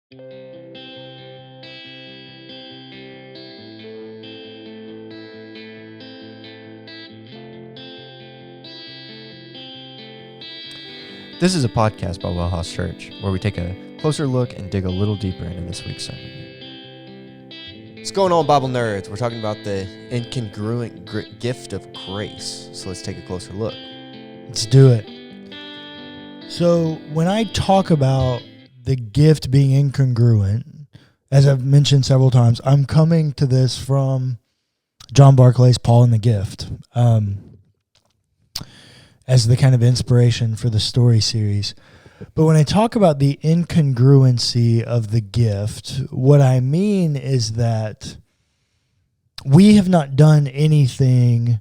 This is a podcast by WellHouse Church, where we take a closer look and dig a little deeper into this week's sermon. What's going on, Bible nerds? We're talking about the incongruent gift of grace. So let's take a closer look. Let's do it. So when I talk about the gift being incongruent, as I've mentioned several times, I'm coming to this from John Barclay's Paul and the Gift, as the kind of inspiration for the story series. But when I talk about the incongruency of the gift, what I mean is that we have not done anything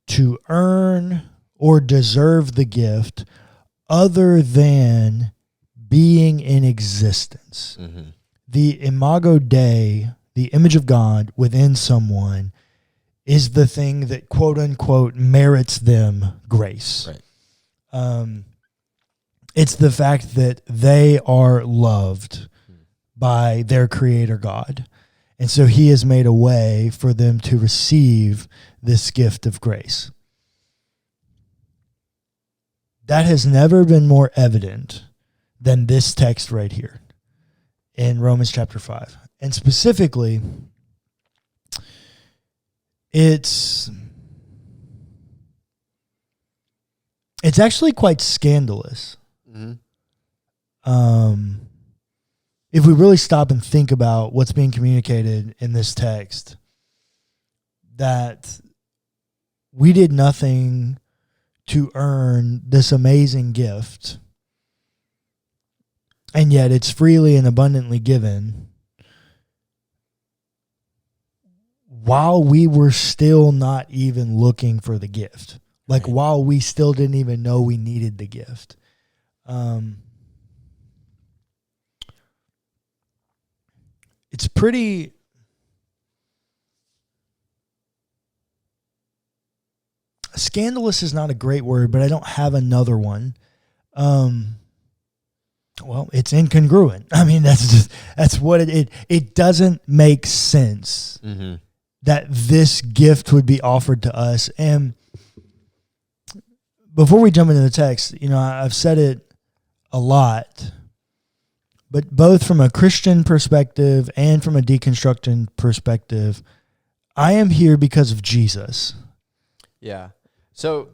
to earn or deserve the gift other than being in existence. Mm-hmm. The imago Dei, the image of God within someone, is the thing that, quote unquote, merits them grace. Right. It's the fact that they are loved by their creator God. And so he has made a way for them to receive this gift of grace. That has never been more evident than this text right here in Romans chapter 5. And specifically, it's actually quite scandalous. Mm-hmm. If we really stop and think about what's being communicated in this text, that we did nothing to earn this amazing gift, and yet it's freely and abundantly given, while we were still not even looking for the gift. Like, right. While we still didn't even know we needed the gift. It's pretty... Scandalous is not a great word, but I don't have another one. Well, it's incongruent. I mean, that's what it doesn't make sense. Mm-hmm. That this gift would be offered to us. And before we jump into the text, I've said it a lot, but both from a Christian perspective and from a deconstruction perspective, I am here because of Jesus. Yeah. So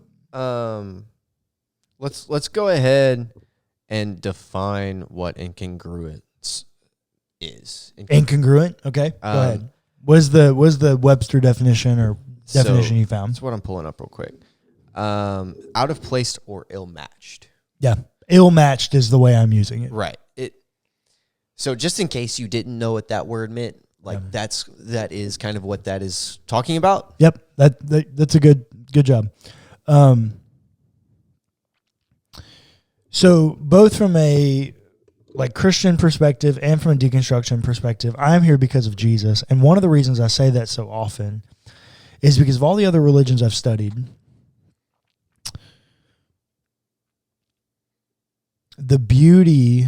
let's go ahead and define what incongruence is. Incongruent? Okay, go ahead. What is the Webster definition or definition you found? That's what I'm pulling up real quick. Out of place or ill-matched. Yeah, ill-matched is the way I'm using it. Right. So just in case you didn't know what that word meant, that is kind of what that is talking about. Yep, that's a good job. So both from a Christian perspective and from a deconstruction perspective, I'm here because of Jesus. And one of the reasons I say that so often is because of all the other religions I've studied. The beauty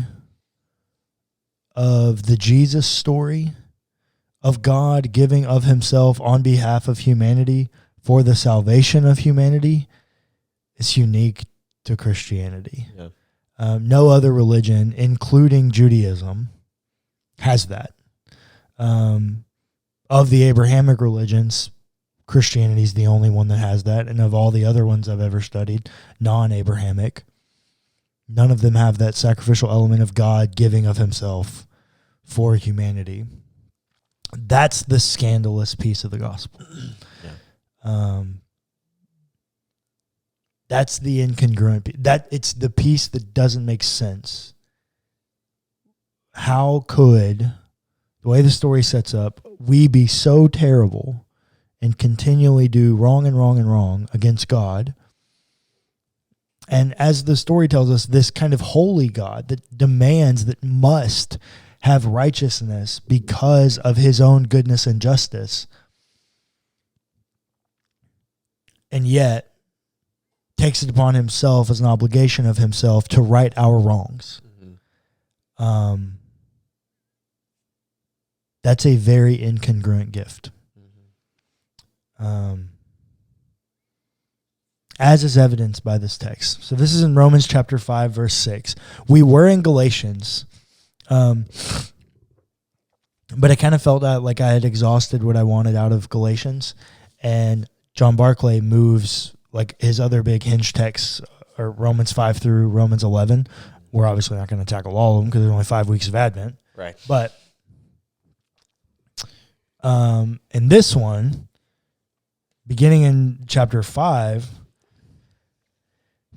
of the Jesus story of God giving of himself on behalf of humanity for the salvation of humanity is unique to Christianity. Yeah. No other religion, including Judaism, has that. Of the Abrahamic religions, Christianity is the only one that has that. And of all the other ones I've ever studied, non-Abrahamic, none of them have that sacrificial element of God giving of himself for humanity. That's the scandalous piece of the gospel. Yeah. That's the incongruent piece. It's the piece that doesn't make sense. How could, the way the story sets up, we be so terrible and continually do wrong and wrong and wrong against God? And as the story tells us, this kind of holy God that demands, that must have righteousness because of his own goodness and justice, and yet takes it upon himself as an obligation of himself to right our wrongs. Mm-hmm. That's a very incongruent gift. As is evidenced by this text. So this is in Romans chapter 5, verse 6. We were in Galatians, but I kind of felt like I had exhausted what I wanted out of Galatians, and John Barclay moves like his other big hinge texts are Romans 5 through Romans 11. We're obviously not going to tackle all of them because there's only 5 weeks of Advent. Right. But in this one, beginning in chapter 5,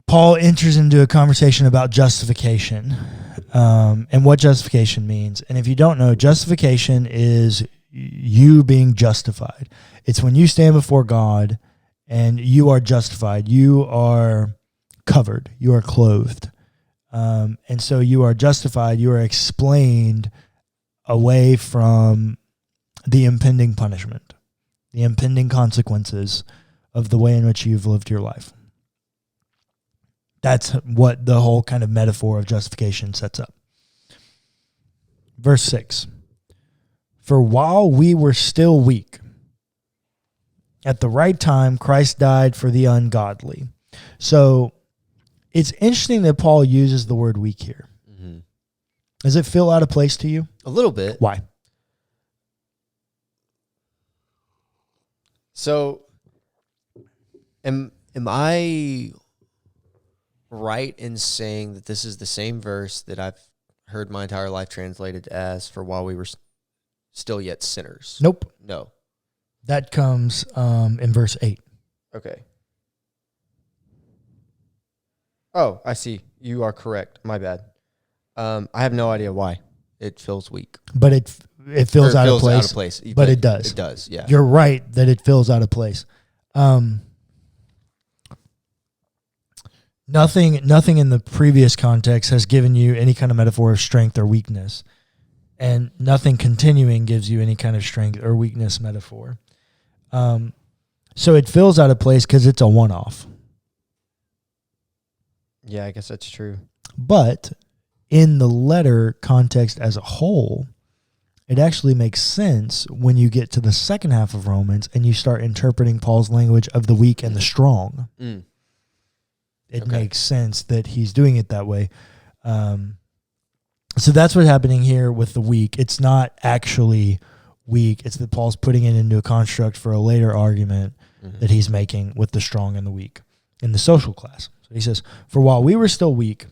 Paul enters into a conversation about justification and what justification means. And if you don't know, justification is you being justified. It's when you stand before God and you are justified. You are covered. You are clothed. And so you are justified. You are explained away from the impending punishment, the impending consequences of the way in which you've lived your life. That's what the whole kind of metaphor of justification sets up. Verse 6. For while we were still weak, at the right time, Christ died for the ungodly. So it's interesting that Paul uses the word weak here. Mm-hmm. Does it feel out of place to you? A little bit. Why? So am I right in saying that this is the same verse that I've heard my entire life translated as for while we were still yet sinners? Nope. No. That comes in verse 8. Okay. Oh, I see. You are correct. My bad. I have no idea why it feels weak. But it feels out of place. But it does. It does, yeah. You're right that it feels out of place. Nothing in the previous context has given you any kind of metaphor of strength or weakness. And nothing continuing gives you any kind of strength or weakness metaphor. So it feels out of place because it's a one-off. Yeah, I guess that's true. But in the letter context as a whole, it actually makes sense when you get to the second half of Romans and you start interpreting Paul's language of the weak and the strong. Mm. It makes sense that he's doing it that way. So that's what's happening here with the weak. It's not actually weak. It's that Paul's putting it into a construct for a later argument that he's making with the strong and the weak in the social class. So he says, for while we were still weak,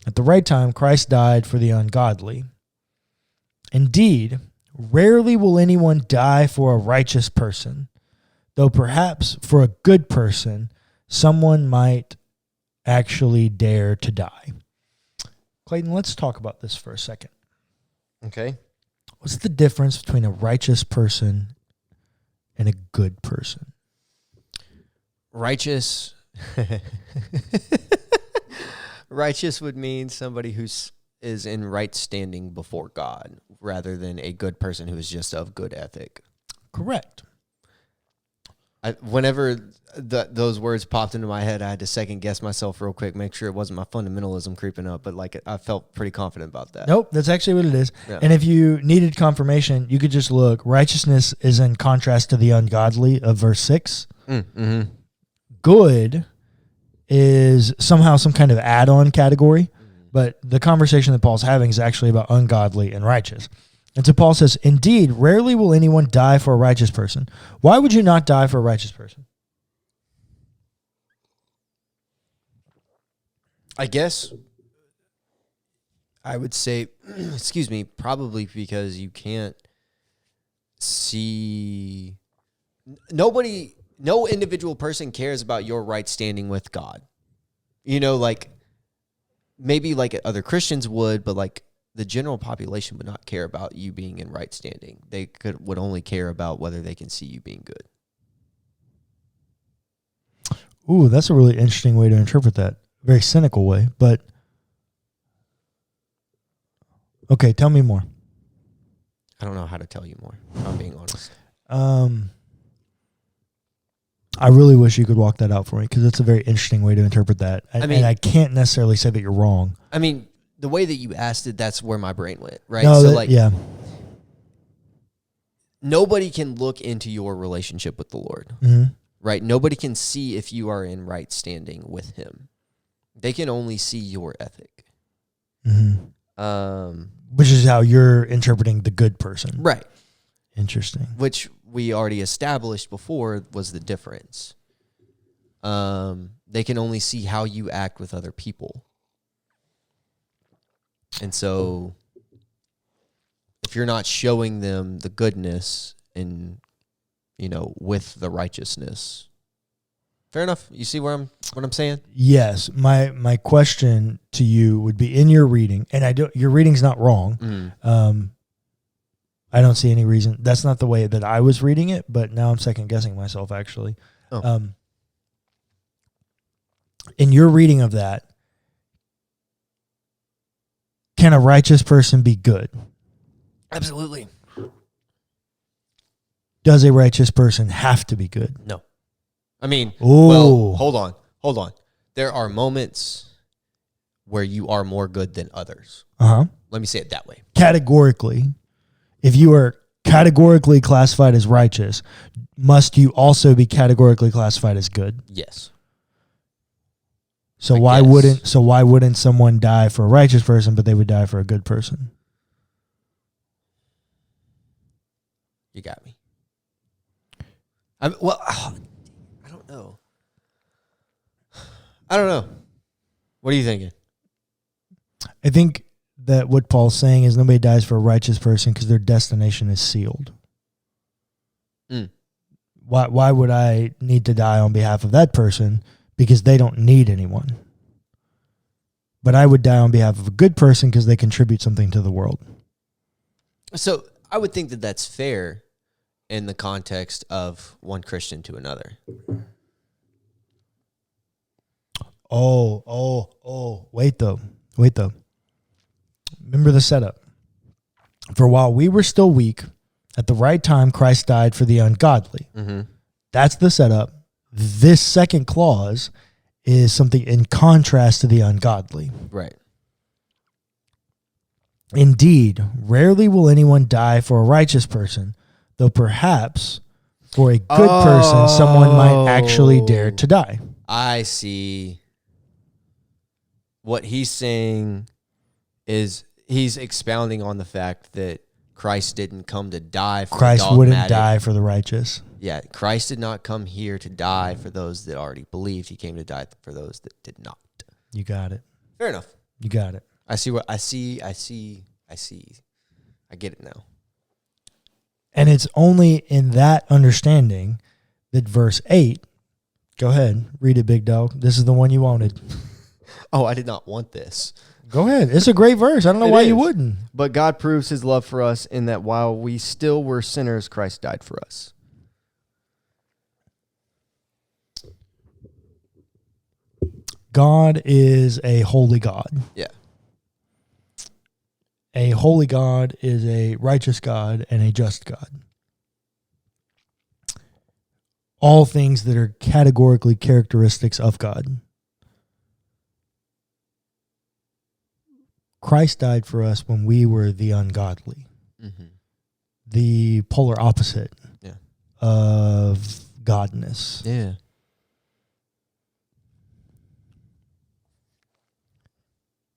at the right time, Christ died for the ungodly. Indeed, rarely will anyone die for a righteous person, though perhaps for a good person, someone might actually dare to die. Clayton, let's talk about this for a second. Okay. What's the difference between a righteous person and a good person? Righteous would mean somebody who's is in right standing before God, rather than a good person who is just of good ethic. Correct. Whenever those words popped into my head, I had to second guess myself real quick, make sure it wasn't my fundamentalism creeping up, but I felt pretty confident about that. Nope, that's actually what it is. Yeah. And if you needed confirmation, you could just look. Righteousness is in contrast to the ungodly of verse 6. Mm-hmm. Good is somehow some kind of add-on category, but the conversation that Paul's having is actually about ungodly and righteous. And so Paul says, indeed, rarely will anyone die for a righteous person. Why would you not die for a righteous person? I guess I would say, probably because you can't see... No individual person cares about your right standing with God. Maybe other Christians would, but the general population would not care about you being in right standing. They would only care about whether they can see you being good. Ooh, that's a really interesting way to interpret that. Very cynical way, but okay, tell me more. I don't know how to tell you more, if I'm being honest. I really wish you could walk that out for me, because it's a very interesting way to interpret that. And I can't necessarily say that you're wrong. I mean, the way that you asked it, that's where my brain went, right? No, so yeah. nobody can look into your relationship with the Lord, right? Nobody can see if you are in right standing with him. They can only see your ethic. Which is how you're interpreting the good person. Right. Interesting. Which we already established before was the difference. They can only see how you act with other people. And so if you're not showing them the goodness and, with the righteousness, fair enough. You see what I'm saying? Yes. My question to you would be, in your reading, and your reading's not wrong. I don't see any reason. That's not the way that I was reading it, but now I'm second guessing myself actually. In your reading of that, can a righteous person be good? Absolutely. Does a righteous person have to be good? No. I mean, Ooh. well, hold on. There are moments where you are more good than others. Let me say it that way. Categorically, if you are categorically classified as righteous, must you also be categorically classified as good? Yes. So why wouldn't someone die for a righteous person, but they would die for a good person? You got me. I don't know. What are you thinking? I think that what Paul's saying is nobody dies for a righteous person because their destination is sealed. Why would I need to die on behalf of that person? Because they don't need anyone. But I would die on behalf of a good person because they contribute something to the world. So I would think that that's fair in the context of one Christian to another. Wait though. Remember the setup. For while we were still weak, at the right time, Christ died for the ungodly. That's the setup. This second clause is something in contrast to the ungodly. Right. Indeed, rarely will anyone die for a righteous person, though perhaps for a good person, someone might actually dare to die. I see. What he's saying is he's expounding on the fact that Christ didn't come to die for Christ wouldn't die for the righteous. Yeah, Christ did not come here to die for those that already believed. He came to die for those that did not. You got it. Fair enough. You got it. I see. I get it now. And it's only in that understanding that verse 8, go ahead, read it, big dog. This is the one you wanted. Oh, I did not want this. Go ahead. It's a great verse. I don't know why you wouldn't. But God proves his love for us in that while we still were sinners, Christ died for us. God is a holy God. Yeah. A holy God is a righteous God and a just God. All things that are categorically characteristics of God. Christ died for us when we were the ungodly. The polar opposite of godness. Yeah.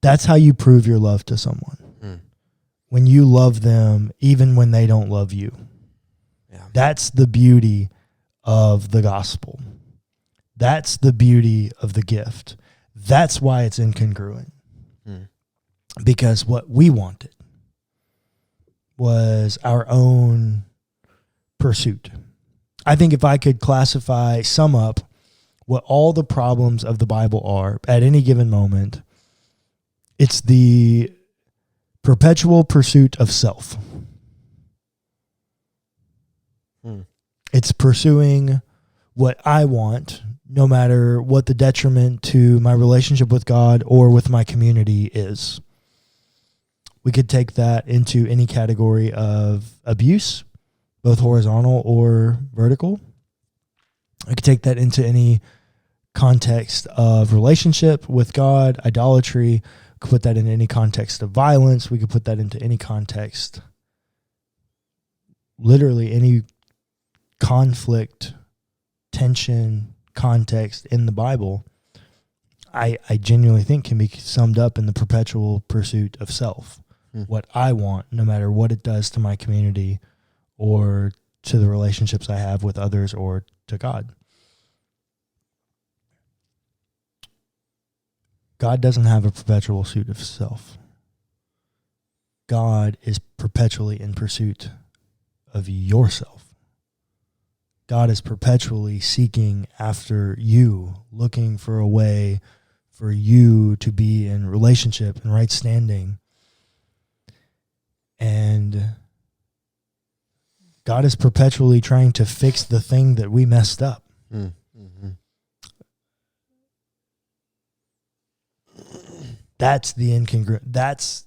That's how you prove your love to someone. When you love them, even when they don't love you. Yeah. That's the beauty of the gospel. That's the beauty of the gift. That's why it's incongruent. Because what we wanted was our own pursuit. I think if I could sum up what all the problems of the Bible are at any given moment, it's the perpetual pursuit of self. It's pursuing what I want, no matter what the detriment to my relationship with God or with my community is. We could take that into any category of abuse, both horizontal or vertical. I could take that into any context of relationship with God, idolatry. We could put that in any context of violence. We could put that into any context literally any conflict, tension, context in the Bible, I genuinely think can be summed up in the perpetual pursuit of self. What I want, no matter what it does to my community or to the relationships I have with others or to God. God doesn't have a perpetual pursuit of self. God is perpetually in pursuit of yourself. God is perpetually seeking after you, looking for a way for you to be in relationship and right standing. And God is perpetually trying to fix the thing that we messed up. Mm-hmm. That's the incongruent. That's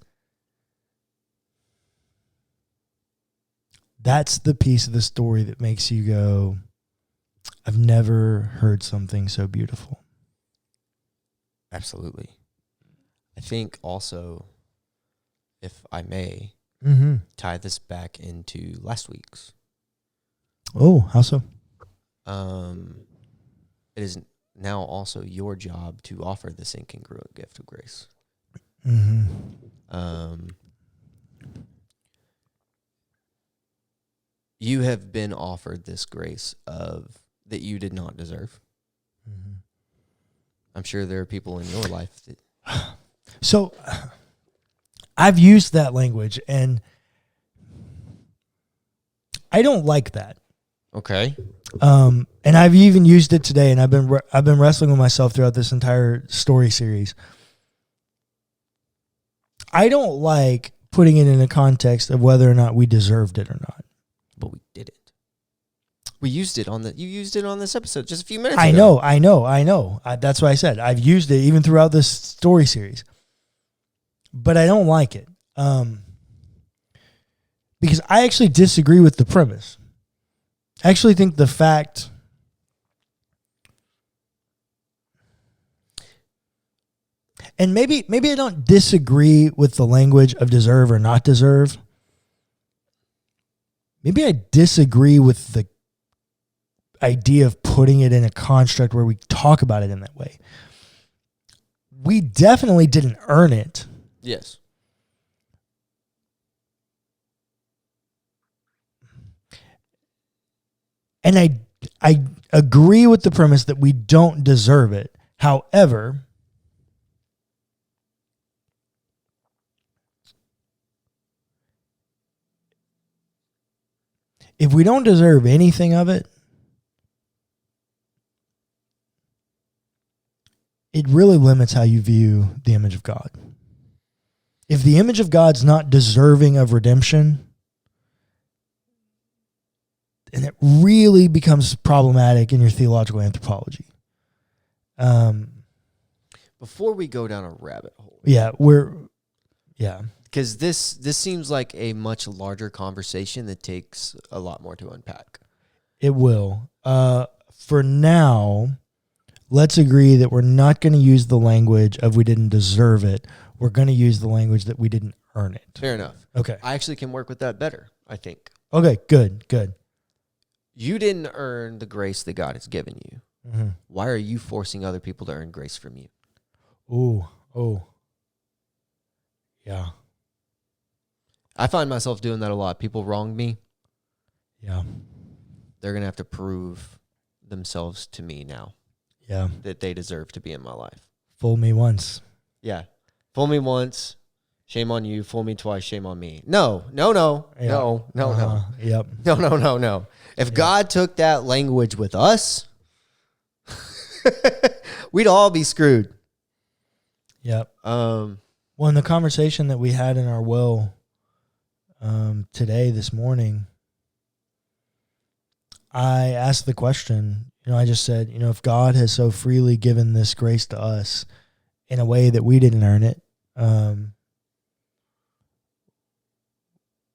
the piece of the story that makes you go, I've never heard something so beautiful. Absolutely. I think also, if I may, tie this back into last week's. Oh, how so? It is now also your job to offer this incongruent gift of grace. You have been offered this grace of that you did not deserve. I'm sure there are people in your life that. So, I've used that language, and I don't like that. Okay. And I've even used it today, and I've been wrestling with myself throughout this entire story series. I don't like putting it in a context of whether or not we deserved it or not. But we did it. We used it you used it on this episode just a few minutes ago. I know. That's what I said. I've used it even throughout this story series. But I don't like it. Because I actually disagree with the premise. I actually think the fact... And maybe I don't disagree with the language of deserve or not deserve. Maybe I disagree with the idea of putting it in a construct where we talk about it in that way. We definitely didn't earn it. Yes. And I agree with the premise that we don't deserve it. However, if we don't deserve anything of it, it really limits how you view the image of God. If the image of God's not deserving of redemption, and it really becomes problematic in your theological anthropology. Before we go down a rabbit hole. Because this seems like a much larger conversation that takes a lot more to unpack. It will. For now, let's agree that we're not going to use the language of we didn't deserve it. We're going to use the language that we didn't earn it. Fair enough. Okay. I actually can work with that better, I think. Okay, good. You didn't earn the grace that God has given you. Mm-hmm. Why are you forcing other people to earn grace from you? Oh. Yeah. I find myself doing that a lot. People wrong me. Yeah. They're going to have to prove themselves to me now. Yeah. That they deserve to be in my life. Fool me once. Yeah. Fool me once. Shame on you. Fool me twice. Shame on me. No. Yep. No. If God took that language with us, we'd all be screwed. Yep. Well, in the conversation that we had in our well this morning, I asked the question, I just said, if God has so freely given this grace to us in a way that we didn't earn it,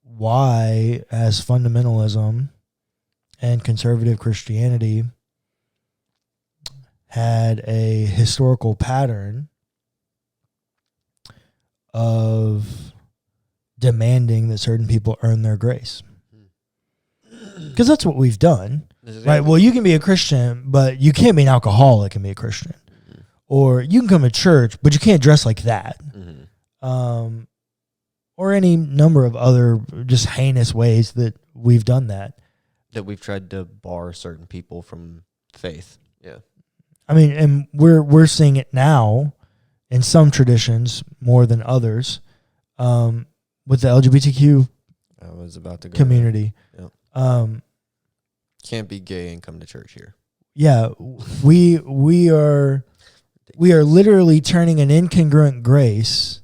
why has fundamentalism and conservative Christianity had a historical pattern of demanding that certain people earn their grace? Because that's what we've done, right? Well, you can be a Christian, but you can't be an alcoholic and be a Christian. Mm-hmm. Or you can come to church, but you can't dress like that. Mm-hmm. Or any number of other just heinous ways that we've done that. That we've tried to bar certain people from faith. Yeah. I mean, and we're seeing it now in some traditions more than others with the LGBTQ community. Yep. Can't be gay and come to church here. Yeah, we are literally turning an incongruent grace,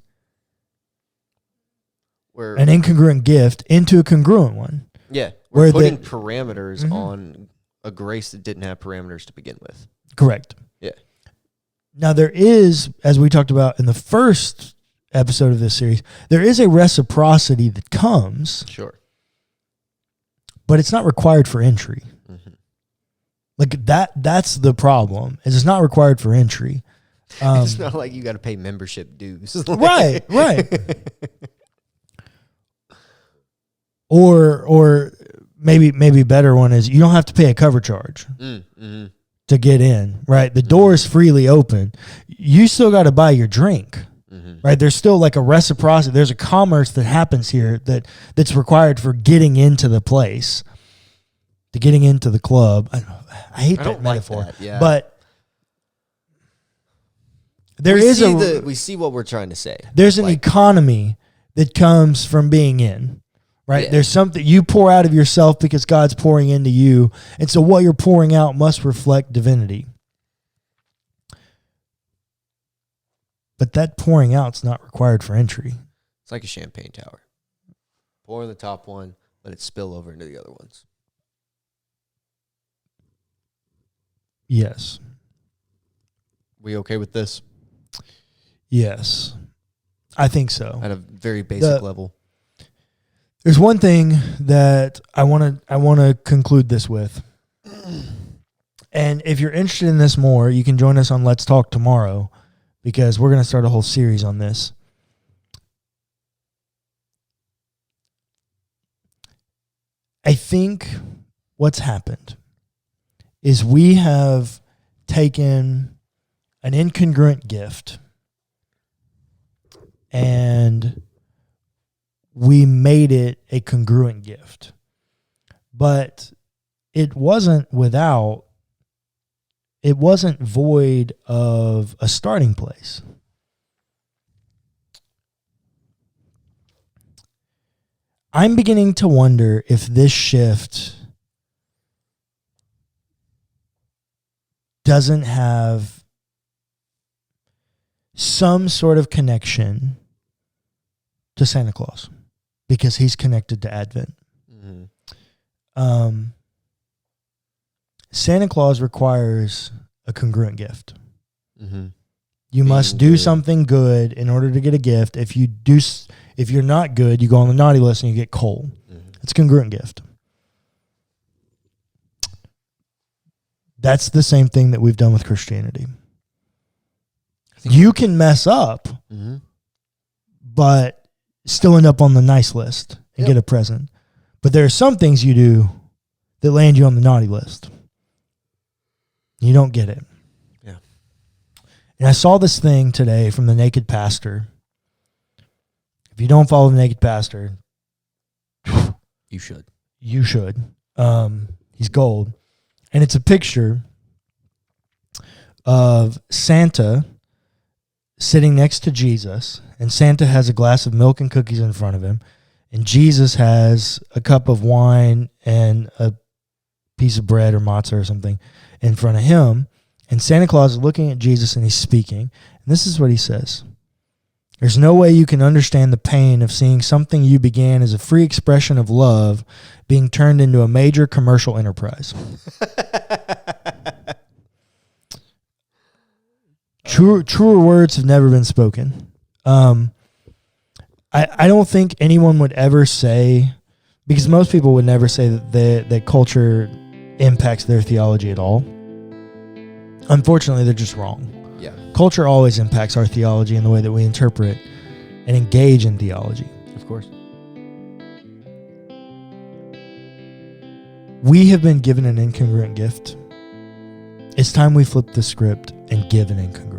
an incongruent gift, into a congruent one. Yeah, we're putting parameters on a grace that didn't have parameters to begin with. Correct. Yeah. Now there is, as we talked about in the first episode of this series, there is a reciprocity that comes. Sure. But it's not required for entry. Mm-hmm. Like that's the problem. It's not required for entry. It's not like you got to pay membership dues. Right. Or maybe better one is you don't have to pay a cover charge to get in, right? The door is freely open. You still got to buy your drink, right? There's still like a reciprocity. There's a commerce that happens here that's required for getting into the place, to getting into the club. I hate that metaphor, like that, yeah. But we see what we're trying to say. There's an economy that comes from being in. Right? Yeah. There's something you pour out of yourself because God's pouring into you. And so what you're pouring out must reflect divinity. But that pouring out is not required for entry. It's like a champagne tower. Pour in the top one, let it spill over into the other ones. Yes. We okay with this? Yes. I think so. At a very basic level. There's one thing that I want to conclude this with. And if you're interested in this more, you can join us on Let's Talk tomorrow, because we're going to start a whole series on this. I think what's happened is we have taken an incongruent gift and we made it a congruent gift. But it wasn't void of a starting place. I'm beginning to wonder if this shift doesn't have some sort of connection to Santa Claus, because he's connected to Advent. Mm-hmm. Santa Claus requires a congruent gift. Mm-hmm. You must do something good in order to get a gift. If you're not good, you go on the naughty list and you get coal. Mm-hmm. It's a congruent gift. That's the same thing that we've done with Christianity. You can mess up, but still end up on the nice list and get a present. But there are some things you do that land you on the naughty list. You don't get it. Yeah. And I saw this thing today from the Naked Pastor. If you don't follow the Naked Pastor, you should. You should. He's gold. And it's a picture of Santa sitting next to Jesus, and Santa has a glass of milk and cookies in front of him, and Jesus has a cup of wine and a piece of bread or matzah or something in front of him, and Santa Claus is looking at Jesus and he's speaking, and this is what he says: "There's no way you can understand the pain of seeing something you began as a free expression of love being turned into a major commercial enterprise." Truer words have never been spoken. I don't think anyone would ever say, because most people would never say that culture impacts their theology at all. Unfortunately, they're just wrong. Yeah. Culture always impacts our theology and the way that we interpret and engage in theology. Of course. We have been given an incongruent gift. It's time we flip the script and give an incongruent